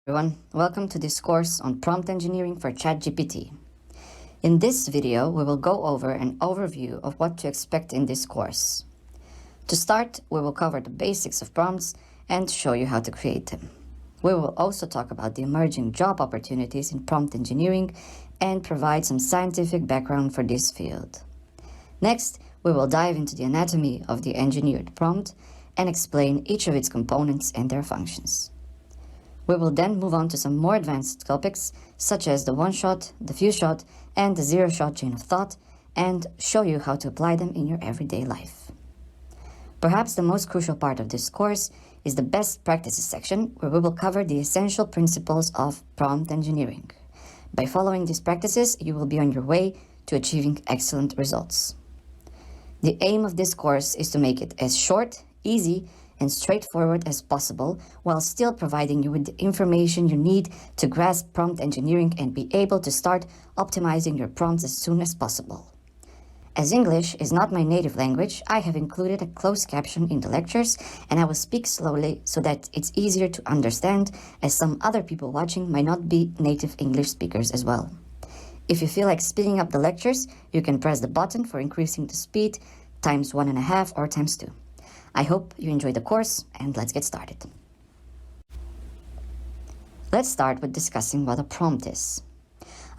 Everyone, welcome to this course on prompt engineering for ChatGPT. In this video, we will go over an overview of what to expect in this course. To start, we will cover the basics of prompts and show you how to create them. We will also talk about the emerging job opportunities in prompt engineering and provide some scientific background for this field. Next, we will dive into the anatomy of the engineered prompt and explain each of its components and their functions. We will then move on to some more advanced topics, such as the one-shot, the few-shot, and the zero-shot chain of thought, and show you how to apply them in your everyday life. Perhaps the most crucial part of this course is the best practices section, where we will cover the essential principles of prompt engineering. By following these practices, you will be on your way to achieving excellent results. The aim of this course is to make it as short, easy, and straightforward as possible, while still providing you with the information you need to grasp prompt engineering and be able to start optimizing your prompts as soon as possible. As English is not my native language, I have included a closed caption in the lectures, and I will speak slowly so that it's easier to understand, as some other people watching might not be native English speakers as well. If you feel like speeding up the lectures, you can press the button for increasing the speed times 1.5 or times 2. I hope you enjoy the course, and let's get started. Let's start with discussing what a prompt is.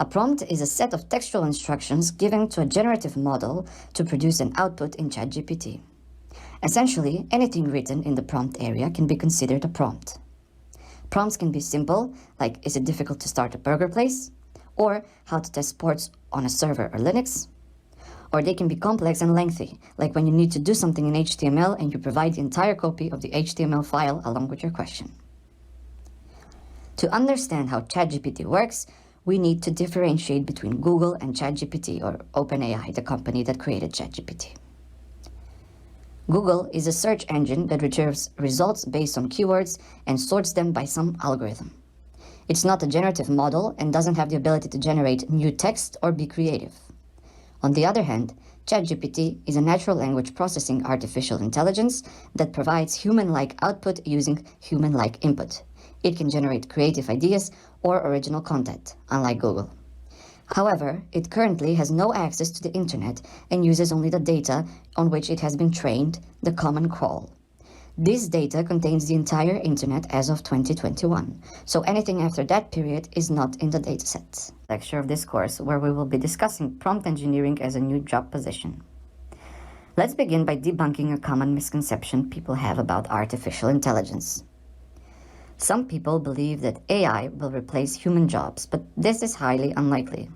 A prompt is a set of textual instructions given to a generative model to produce an output in ChatGPT. Essentially, anything written in the prompt area can be considered a prompt. Prompts can be simple, like is it difficult to start a burger place? Or how to test ports on a server or Linux? Or they can be complex and lengthy, like when you need to do something in HTML and you provide the entire copy of the HTML file along with your question. To understand how ChatGPT works, we need to differentiate between Google and ChatGPT, or OpenAI, the company that created ChatGPT. Google is a search engine that retrieves results based on keywords and sorts them by some algorithm. It's not a generative model and doesn't have the ability to generate new text or be creative. On the other hand, ChatGPT is a natural language processing artificial intelligence that provides human-like output using human-like input. It can generate creative ideas or original content, unlike Google. However, it currently has no access to the internet and uses only the data on which it has been trained, the Common Crawl. This data contains the entire internet as of 2021, so anything after that period is not in the dataset. Lecture of this course, where we will be discussing prompt engineering as a new job position. Let's begin by debunking a common misconception people have about artificial intelligence. Some people believe that AI will replace human jobs, but this is highly unlikely.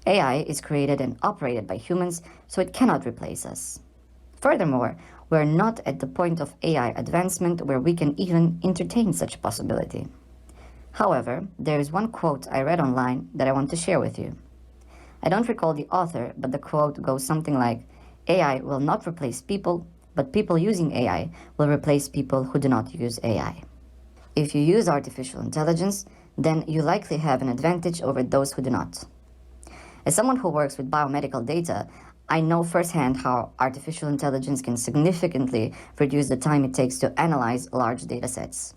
AI is created and operated by humans, so it cannot replace us. Furthermore, we're not at the point of AI advancement where we can even entertain such a possibility. However, there is one quote I read online that I want to share with you. I don't recall the author, but the quote goes something like, "AI will not replace people, but people using AI will replace people who do not use AI." If you use artificial intelligence, then you likely have an advantage over those who do not. As someone who works with biomedical data, I know firsthand how artificial intelligence can significantly reduce the time it takes to analyze large data sets.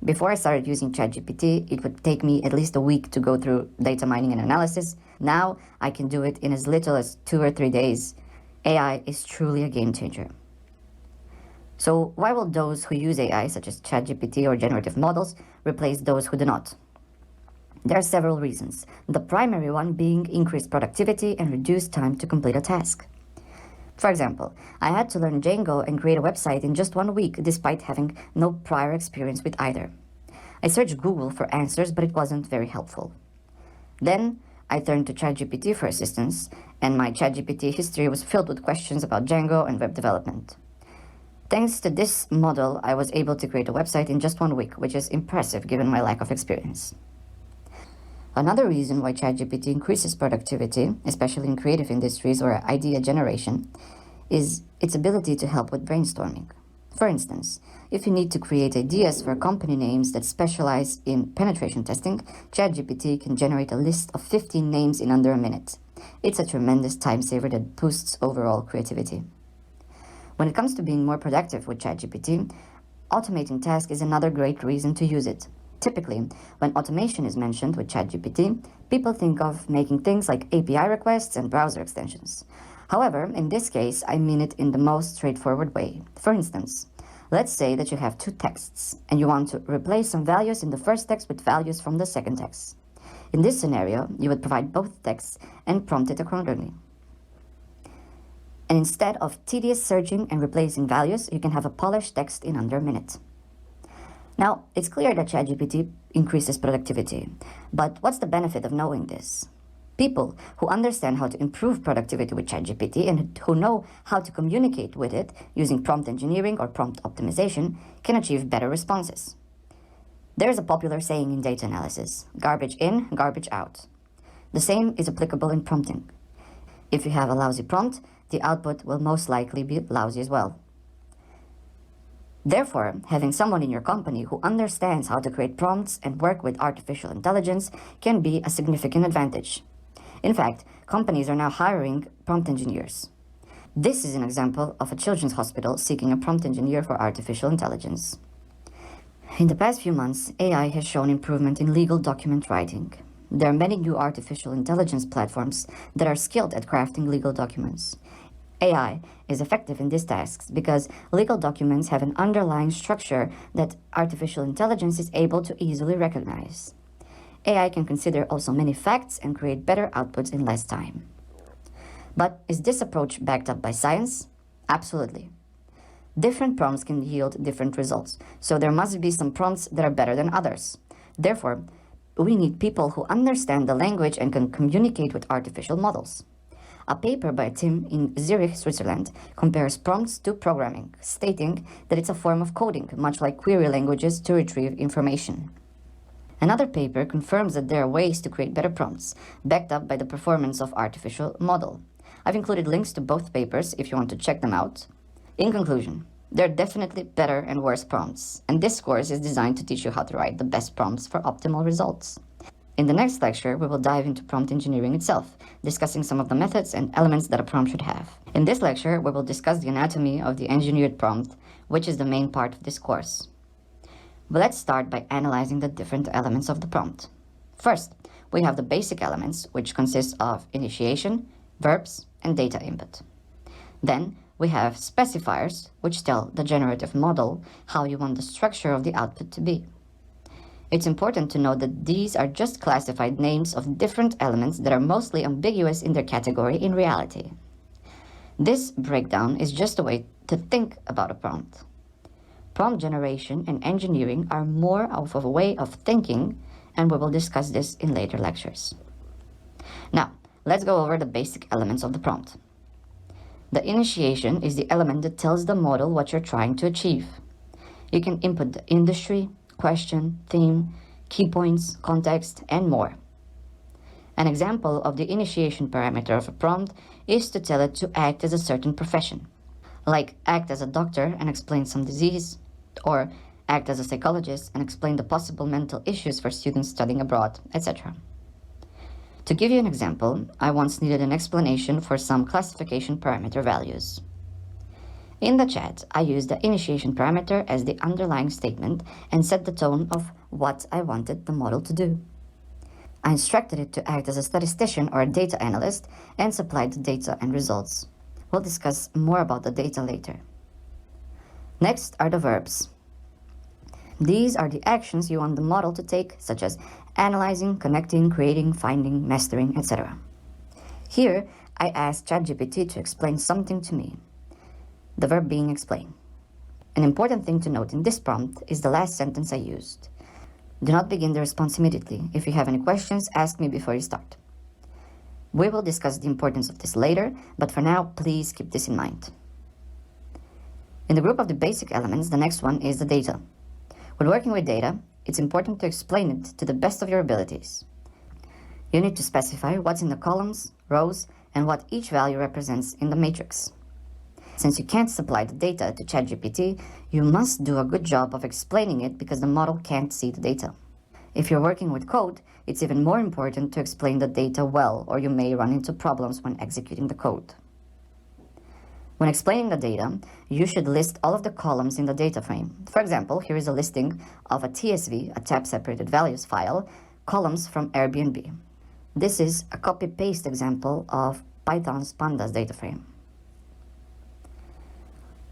Before I started using ChatGPT, it would take me at least a week to go through data mining and analysis. Now, I can do it in as little as 2 or 3 days. AI is truly a game changer. So why will those who use AI, such as ChatGPT or generative models, replace those who do not? There are several reasons, the primary one being increased productivity and reduced time to complete a task. For example, I had to learn Django and create a website in just 1 week despite having no prior experience with either. I searched Google for answers, but it wasn't very helpful. Then I turned to ChatGPT for assistance, and my ChatGPT history was filled with questions about Django and web development. Thanks to this model, I was able to create a website in just 1 week, which is impressive given my lack of experience. Another reason why ChatGPT increases productivity, especially in creative industries or idea generation, is its ability to help with brainstorming. For instance, if you need to create ideas for company names that specialize in penetration testing, ChatGPT can generate a list of 15 names in under a minute. It's a tremendous time saver that boosts overall creativity. When it comes to being more productive with ChatGPT, automating tasks is another great reason to use it. Typically, when automation is mentioned with ChatGPT, people think of making things like API requests and browser extensions. However, in this case, I mean it in the most straightforward way. For instance, let's say that you have two texts and you want to replace some values in the first text with values from the second text. In this scenario, you would provide both texts and prompt it accordingly. And instead of tedious searching and replacing values, you can have a polished text in under a minute. Now, it's clear that ChatGPT increases productivity, but what's the benefit of knowing this? People who understand how to improve productivity with ChatGPT and who know how to communicate with it using prompt engineering or prompt optimization can achieve better responses. There's a popular saying in data analysis: garbage in, garbage out. The same is applicable in prompting. If you have a lousy prompt, the output will most likely be lousy as well. Therefore, having someone in your company who understands how to create prompts and work with artificial intelligence can be a significant advantage. In fact, companies are now hiring prompt engineers. This is an example of a children's hospital seeking a prompt engineer for artificial intelligence. In the past few months, AI has shown improvement in legal document writing. There are many new artificial intelligence platforms that are skilled at crafting legal documents. AI is effective in these tasks because legal documents have an underlying structure that artificial intelligence is able to easily recognize. AI can consider also many facts and create better outputs in less time. But is this approach backed up by science? Absolutely. Different prompts can yield different results, so there must be some prompts that are better than others. Therefore, we need people who understand the language and can communicate with artificial models. A paper by a team in Zurich, Switzerland, compares prompts to programming, stating that it's a form of coding, much like query languages to retrieve information. Another paper confirms that there are ways to create better prompts, backed up by the performance of artificial model. I've included links to both papers if you want to check them out. In conclusion, there are definitely better and worse prompts, and this course is designed to teach you how to write the best prompts for optimal results. In the next lecture, we will dive into prompt engineering itself, discussing some of the methods and elements that a prompt should have. In this lecture, we will discuss the anatomy of the engineered prompt, which is the main part of this course. But let's start by analyzing the different elements of the prompt. First, we have the basic elements, which consist of initiation, verbs, and data input. Then, we have specifiers, which tell the generative model how you want the structure of the output to be. It's important to note that these are just classified names of different elements that are mostly ambiguous in their category in reality. This breakdown is just a way to think about a prompt. Prompt generation and engineering are more of a way of thinking, and we will discuss this in later lectures. Now, let's go over the basic elements of the prompt. The initiation is the element that tells the model what you're trying to achieve. You can input the industry, question, theme, key points, context, and more. An example of the initiation parameter of a prompt is to tell it to act as a certain profession, like act as a doctor and explain some disease, or act as a psychologist and explain the possible mental issues for students studying abroad, etc. To give you an example, I once needed an explanation for some classification parameter values. In the chat, I used the initiation parameter as the underlying statement and set the tone of what I wanted the model to do. I instructed it to act as a statistician or a data analyst and supplied the data and results. We'll discuss more about the data later. Next are the verbs. These are the actions you want the model to take, such as analyzing, connecting, creating, finding, mastering, etc. Here, I asked ChatGPT to explain something to me. The verb being explain. An important thing to note in this prompt is the last sentence I used. Do not begin the response immediately. If you have any questions, ask me before you start. We will discuss the importance of this later, but for now, please keep this in mind. In the group of the basic elements, the next one is the data. When working with data, it's important to explain it to the best of your abilities. You need to specify what's in the columns, rows, and what each value represents in the matrix. Since you can't supply the data to ChatGPT, you must do a good job of explaining it because the model can't see the data. If you're working with code, it's even more important to explain the data well, or you may run into problems when executing the code. When explaining the data, you should list all of the columns in the data frame. For example, here is a listing of a TSV, a tab-separated values file, columns from Airbnb. This is a copy-paste example of Python's pandas data frame.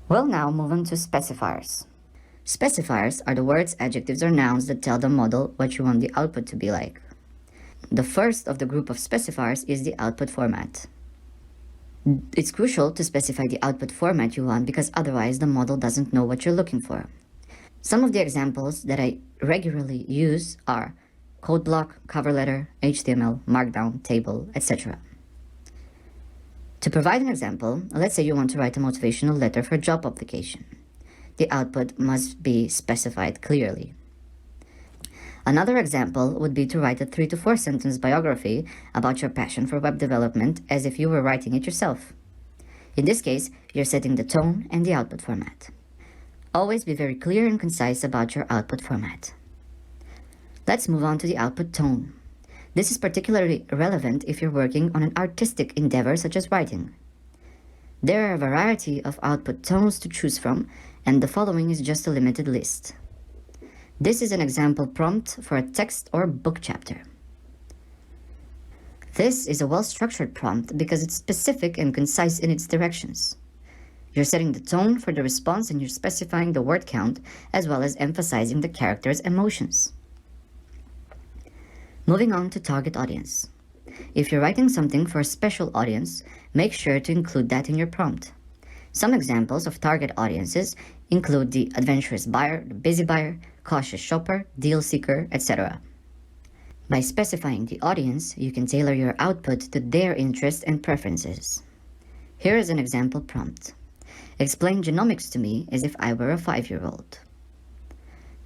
We'll now move on to specifiers. Specifiers are the words, adjectives, or nouns that tell the model what you want the output to be like. The first of the group of specifiers is the output format. It's crucial to specify the output format you want because otherwise the model doesn't know what you're looking for. Some of the examples that I regularly use are code block, cover letter, HTML, markdown, table, etc. To provide an example, let's say you want to write a motivational letter for a job application. The output must be specified clearly. Another example would be to write a 3 to 4 sentence biography about your passion for web development as if you were writing it yourself. In this case, you're setting the tone and the output format. Always be very clear and concise about your output format. Let's move on to the output tone. This is particularly relevant if you're working on an artistic endeavor such as writing. There are a variety of output tones to choose from, and the following is just a limited list. This is an example prompt for a text or book chapter. This is a well-structured prompt because it's specific and concise in its directions. You're setting the tone for the response and you're specifying the word count as well as emphasizing the character's emotions. Moving on to target audience. If you're writing something for a special audience, make sure to include that in your prompt. Some examples of target audiences include the adventurous buyer, the busy buyer, cautious shopper, deal seeker, etc. By specifying the audience, you can tailor your output to their interests and preferences. Here is an example prompt. Explain genomics to me as if I were a 5-year-old.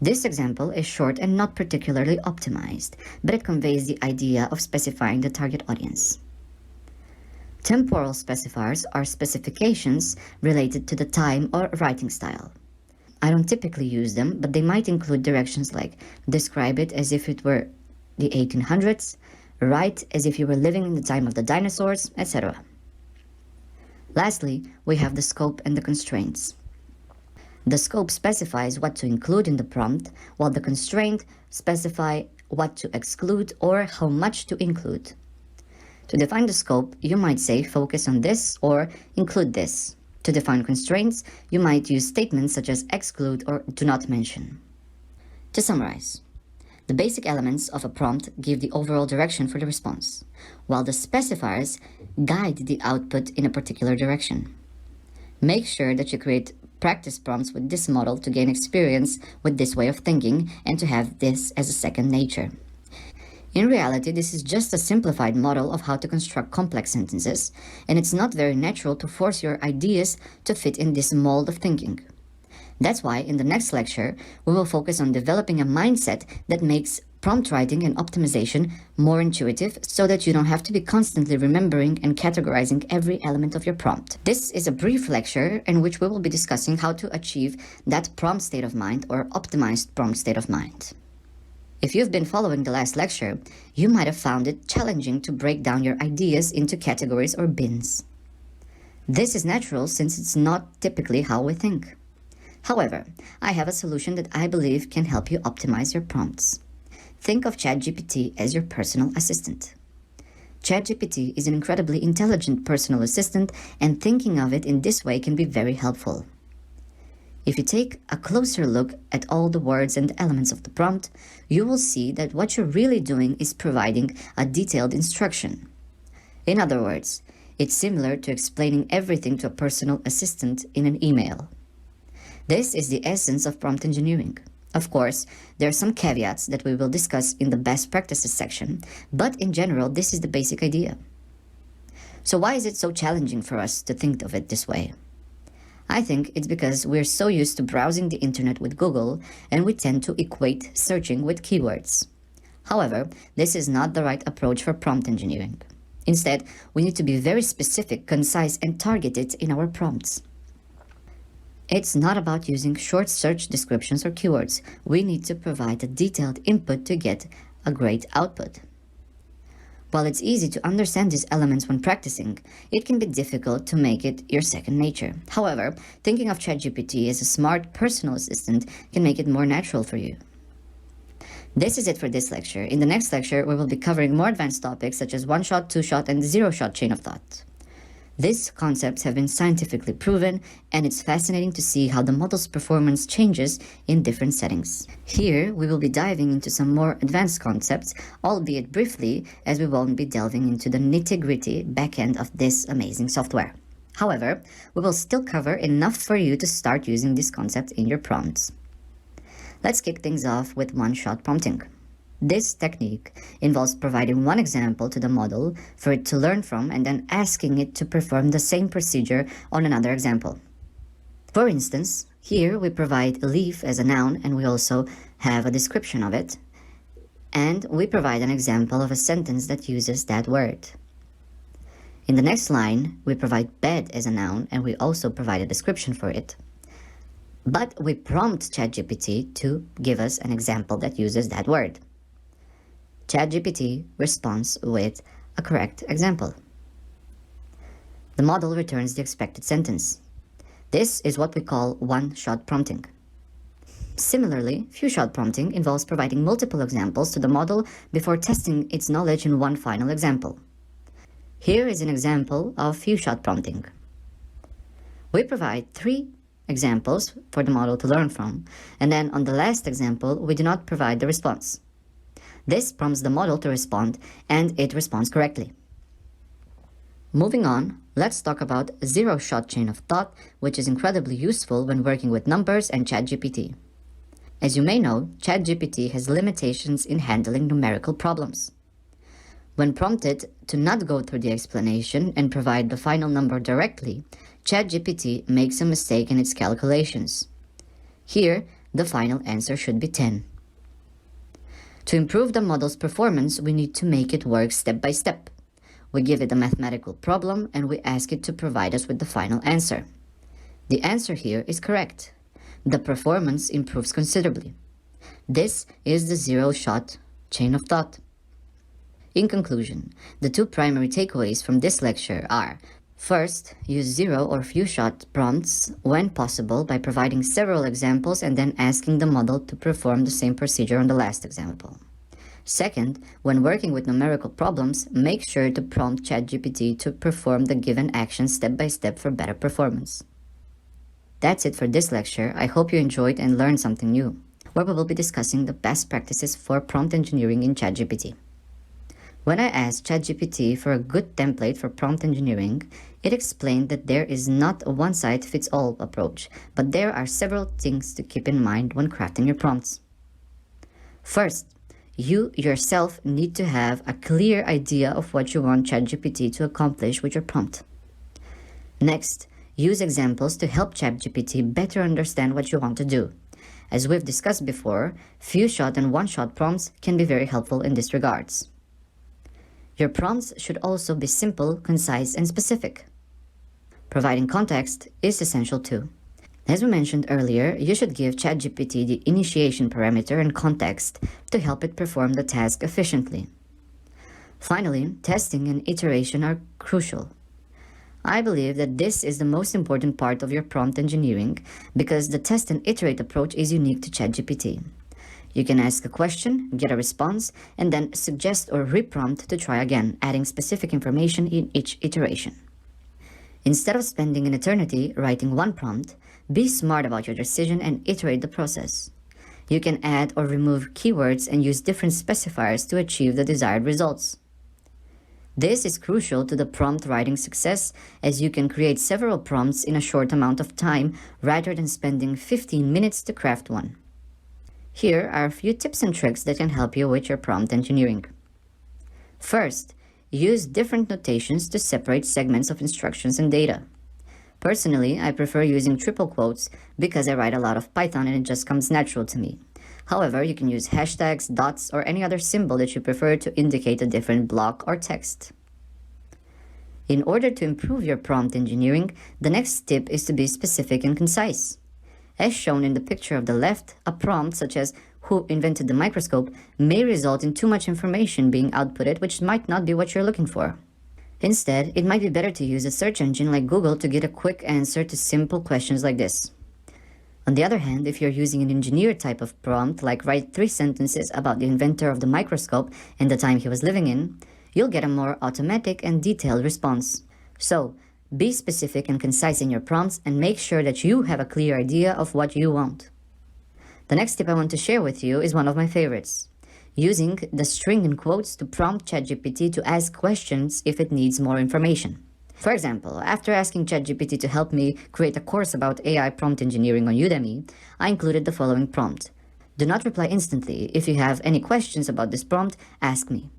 This example is short and not particularly optimized, but it conveys the idea of specifying the target audience. Temporal specifiers are specifications related to the time or writing style. I don't typically use them, but they might include directions like describe it as if it were the 1800s, write as if you were living in the time of the dinosaurs, etc. Lastly, we have the scope and the constraints. The scope specifies what to include in the prompt, while the constraint specifies what to exclude or how much to include. To define the scope, you might say focus on this or include this. To define constraints, you might use statements such as exclude or do not mention. To summarize, the basic elements of a prompt give the overall direction for the response, while the specifiers guide the output in a particular direction. Make sure that you create practice prompts with this model to gain experience with this way of thinking and to have this as a second nature. In reality, this is just a simplified model of how to construct complex sentences, and it's not very natural to force your ideas to fit in this mold of thinking. That's why in the next lecture, we will focus on developing a mindset that makes prompt writing and optimization more intuitive so that you don't have to be constantly remembering and categorizing every element of your prompt. This is a brief lecture in which we will be discussing how to achieve that prompt state of mind or optimized prompt state of mind. If you've been following the last lecture, you might have found it challenging to break down your ideas into categories or bins. This is natural since it's not typically how we think. However, I have a solution that I believe can help you optimize your prompts. Think of ChatGPT as your personal assistant. ChatGPT is an incredibly intelligent personal assistant, and thinking of it in this way can be very helpful. If you take a closer look at all the words and elements of the prompt, you will see that what you're really doing is providing a detailed instruction. In other words, it's similar to explaining everything to a personal assistant in an email. This is the essence of prompt engineering. Of course, there are some caveats that we will discuss in the best practices section, but in general, this is the basic idea. So why is it so challenging for us to think of it this way? I think it's because we're so used to browsing the internet with Google, and we tend to equate searching with keywords. However, this is not the right approach for prompt engineering. Instead, we need to be very specific, concise, and targeted in our prompts. It's not about using short search descriptions or keywords. We need to provide a detailed input to get a great output. While it's easy to understand these elements when practicing, it can be difficult to make it your second nature. However, thinking of ChatGPT as a smart personal assistant can make it more natural for you. This is it for this lecture. In the next lecture, we will be covering more advanced topics such as one-shot, two-shot, and zero-shot chain of thought. These concepts have been scientifically proven, and it's fascinating to see how the model's performance changes in different settings. Here, we will be diving into some more advanced concepts, albeit briefly, as we won't be delving into the nitty-gritty backend of this amazing software. However, we will still cover enough for you to start using this concept in your prompts. Let's kick things off with one-shot prompting. This technique involves providing one example to the model for it to learn from and then asking it to perform the same procedure on another example. For instance, here we provide a leaf as a noun and we also have a description of it, and we provide an example of a sentence that uses that word. In the next line, we provide bed as a noun and we also provide a description for it. But we prompt ChatGPT to give us an example that uses that word. ChatGPT responds with a correct example. The model returns the expected sentence. This is what we call one-shot prompting. Similarly, few-shot prompting involves providing multiple examples to the model before testing its knowledge in one final example. Here is an example of few-shot prompting. We provide 3 examples for the model to learn from, and then on the last example, we do not provide the response. This prompts the model to respond, and it responds correctly. Moving on, let's talk about zero-shot chain of thought, which is incredibly useful when working with numbers and ChatGPT. As you may know, ChatGPT has limitations in handling numerical problems. When prompted to not go through the explanation and provide the final number directly, ChatGPT makes a mistake in its calculations. Here, the final answer should be 10. To improve the model's performance, we need to make it work step by step. We give it a mathematical problem and we ask it to provide us with the final answer. The answer here is correct. The performance improves considerably. This is the zero-shot chain of thought. In conclusion, the 2 primary takeaways from this lecture are: first, use zero or few-shot prompts when possible by providing several examples and then asking the model to perform the same procedure on the last example. Second, when working with numerical problems, make sure to prompt ChatGPT to perform the given action step by step for better performance. That's it for this lecture. I hope you enjoyed and learned something new, where we will be discussing the best practices for prompt engineering in ChatGPT. When I asked ChatGPT for a good template for prompt engineering, it explained that there is not a one-size-fits-all approach, but there are several things to keep in mind when crafting your prompts. First, you yourself need to have a clear idea of what you want ChatGPT to accomplish with your prompt. Next, use examples to help ChatGPT better understand what you want to do. As we've discussed before, few-shot and one-shot prompts can be very helpful in this regards. Your prompts should also be simple, concise, and specific. Providing context is essential too. As we mentioned earlier, you should give ChatGPT the initiation parameter and context to help it perform the task efficiently. Finally, testing and iteration are crucial. I believe that this is the most important part of your prompt engineering because the test and iterate approach is unique to ChatGPT. You can ask a question, get a response, and then suggest or reprompt to try again, adding specific information in each iteration. Instead of spending an eternity writing one prompt, be smart about your decision and iterate the process. You can add or remove keywords and use different specifiers to achieve the desired results. This is crucial to the prompt writing success, as you can create several prompts in a short amount of time rather than spending 15 minutes to craft one. Here are a few tips and tricks that can help you with your prompt engineering. First, use different notations to separate segments of instructions and data. Personally, I prefer using triple quotes because I write a lot of Python and it just comes natural to me. However, you can use hashtags, dots, or any other symbol that you prefer to indicate a different block or text. In order to improve your prompt engineering, the next tip is to be specific and concise. As shown in the picture of the left, a prompt such as "Who invented the microscope?" may result in too much information being outputted, which might not be what you're looking for. Instead, it might be better to use a search engine like Google to get a quick answer to simple questions like this. On the other hand, if you're using an engineer type of prompt, like write 3 sentences about the inventor of the microscope and the time he was living in, you'll get a more automatic and detailed response. So, be specific and concise in your prompts and make sure that you have a clear idea of what you want. The next tip I want to share with you is one of my favorites: using the string in quotes to prompt ChatGPT to ask questions if it needs more information. For example, after asking ChatGPT to help me create a course about AI prompt engineering on Udemy, I included the following prompt: "Do not reply instantly. If you have any questions about this prompt, ask me."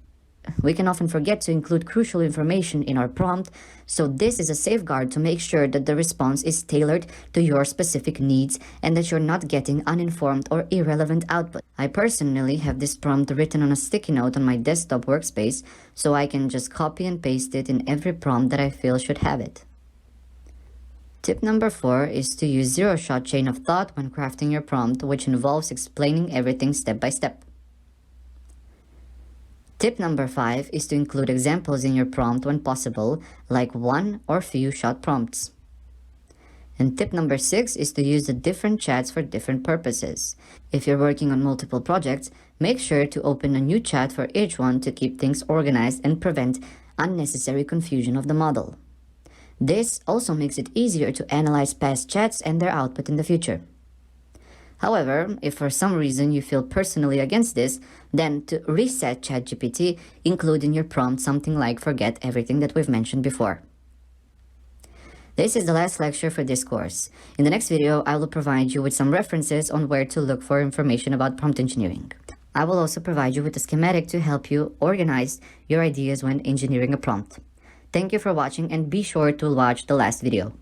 We can often forget to include crucial information in our prompt, so this is a safeguard to make sure that the response is tailored to your specific needs and that you're not getting uninformed or irrelevant output. I personally have this prompt written on a sticky note on my desktop workspace, so I can just copy and paste it in every prompt that I feel should have it. Tip number 4 is to use zero-shot chain of thought when crafting your prompt, which involves explaining everything step by step. Tip number 5 is to include examples in your prompt when possible, like one or few short prompts. And tip number 6 is to use the different chats for different purposes. If you're working on multiple projects, make sure to open a new chat for each one to keep things organized and prevent unnecessary confusion of the model. This also makes it easier to analyze past chats and their output in the future. However, if for some reason you feel personally against this, then to reset ChatGPT, include in your prompt something like "forget everything that we've mentioned before." This is the last lecture for this course. In the next video, I will provide you with some references on where to look for information about prompt engineering. I will also provide you with a schematic to help you organize your ideas when engineering a prompt. Thank you for watching, and be sure to watch the last video.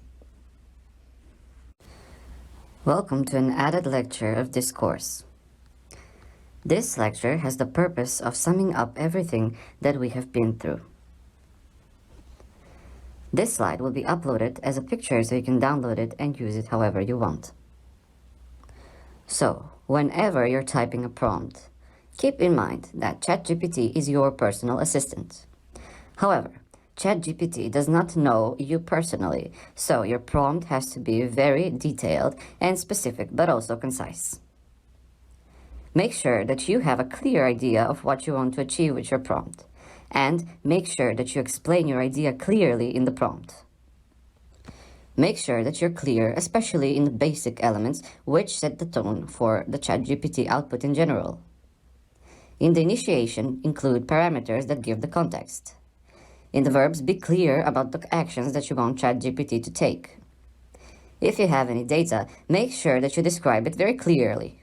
Welcome to an added lecture of this course. This lecture has the purpose of summing up everything that we have been through. This slide will be uploaded as a picture so you can download it and use it however you want. So, whenever you're typing a prompt, keep in mind that ChatGPT is your personal assistant. However, ChatGPT does not know you personally, so your prompt has to be very detailed and specific, but also concise. Make sure that you have a clear idea of what you want to achieve with your prompt, and make sure that you explain your idea clearly in the prompt. Make sure that you're clear, especially in the basic elements, which set the tone for the ChatGPT output in general. In the initiation, include parameters that give the context. In the verbs, be clear about the actions that you want ChatGPT to take. If you have any data, make sure that you describe it very clearly.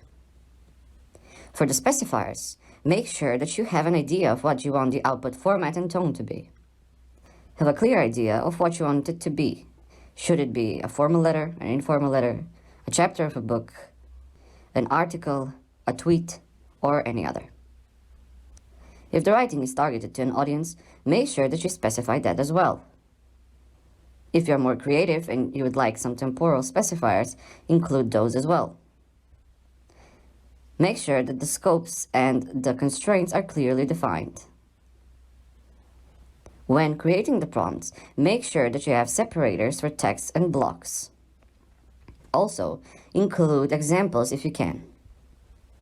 For the specifiers, make sure that you have an idea of what you want the output format and tone to be. Have a clear idea of what you want it to be. Should it be a formal letter, an informal letter, a chapter of a book, an article, a tweet, or any other? If the writing is targeted to an audience, make sure that you specify that as well. If you're more creative and you would like some temporal specifiers, include those as well. Make sure that the scopes and the constraints are clearly defined. When creating the prompts, make sure that you have separators for text and blocks. Also, include examples if you can.